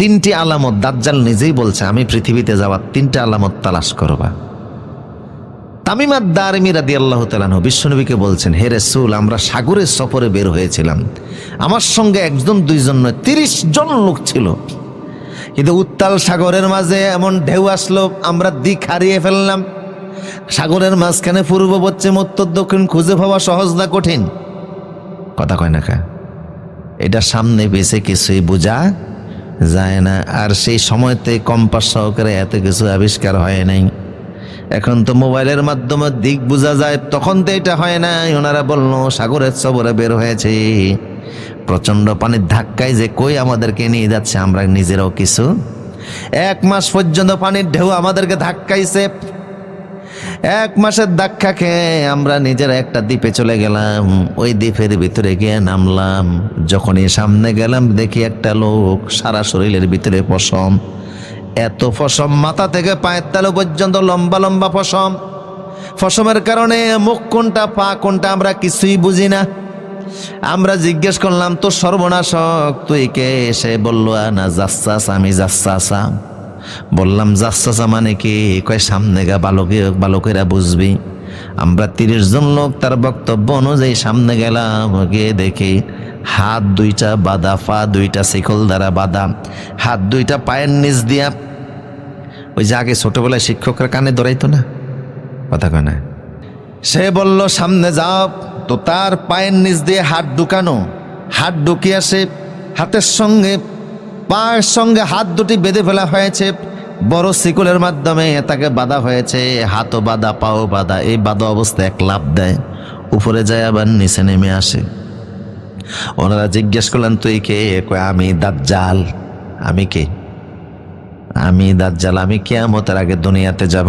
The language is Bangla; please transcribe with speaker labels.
Speaker 1: তিনটি আলামত দাজ্জাল নিজেই বলছে, আমি পৃথিবীতে যাওয়ার তিনটা আলামত তালাশ করবা। তামিম আদ-দারিমি রাদিয়াল্লাহু তাআলা আনহু বিশ্বনবীকে বলছেন, হে রাসূল, আমরা সাগরের সফরে বের হয়েছিলাম, আমার সঙ্গে একজন দুইজন নয় 30 জন লোক ছিল, কিন্তু উত্তাল সাগরের মাঝে এমন ঢেউ আসলো, আমরা দিক হারিয়ে ফেললাম। সাগরের মাঝখানে পূর্ব পশ্চিম উত্তর দক্ষিণ খুঁজে পাওয়া সহজ না কঠিন? কথা কয় না কা? এটা সামনে পেছে কিছুই বোঝা যায় না। আর সেই সময়তে কম্পাস সহকারে এত কিছু আবিষ্কার হয় নাই। এখন তো মোবাইলের মাধ্যমে দিক বোঝা যায়, তখন তো এটা হয় নাই। ওনারা বললো সাগরের সফরে বের হয়েছে, প্রচন্ড পানির ধাক্কায় যে কই আমাদেরকে নিয়ে যাচ্ছে আমরা নিজেরাও কিছু। 1 মাস পর্যন্ত পানির ঢেউ আমাদেরকে ধাক্কাইছে। 1 মাসের ধাক্কা খেয়ে আমরা নিজেরা একটা দ্বীপে চলে গেলাম। ওই দ্বীপের ভিতরে গিয়ে নামলাম। যখনই সামনে গেলাম দেখি একটা লোক, সারা শরীরের ভিতরে পশম, এত পশম, মাথা থেকে পায়ের তালু পর্যন্ত লম্বা লম্বা পশম। পশমের কারণে মুখ কোনটা পা কোনটা আমরা কিছুই বুঝি না। আমরা জিজ্ঞেস করলাম, তো সর্বনাশক তুই কে? সে বলল, না জাসসাস, আমি জাসসাসা। বললাম জাসসাসা মানে কি? কয় সামনে গা বালকেরা বুঝবি। আমরা 30 জন লোক তার বক্তব্য অনুযায়ী সামনে গেলাম। গিয়ে দেখি হাত 2টা বাঁধা, পা 2টা শিকল দ্বারা বাঁধা, হাত 2টা পায়ের নিচ দিয়া, ওই যে আগে ছোটবেলায় শিক্ষকরা কানে ধরাইতো না, কথা কয় না? সে বলল সামনে যাও। তো তার পায়ের নিচ দিয়ে হাত ঢুকানো, হাত ঢুকিয়ে সে হাতের সঙ্গে পায়ের সঙ্গে হাত দুটি বেঁধে ফেলা হয়েছে, বড় শিকলের মাধ্যমে তাকে বাঁধা হয়েছে। হাতও বাঁধা, পাও বাঁধা। এই বাঁধা অবস্থায় এক লাফ দেয়, উপরে যায়, আবার নিচে নেমে আসে। ওনারা জিজ্ঞেস করলেন, তুই কে? কয় আমি দাজ্জাল। আমি কে? আমি দাজ্জাল, আমি কিয়ামতের আগে দুনিয়াতে যাব।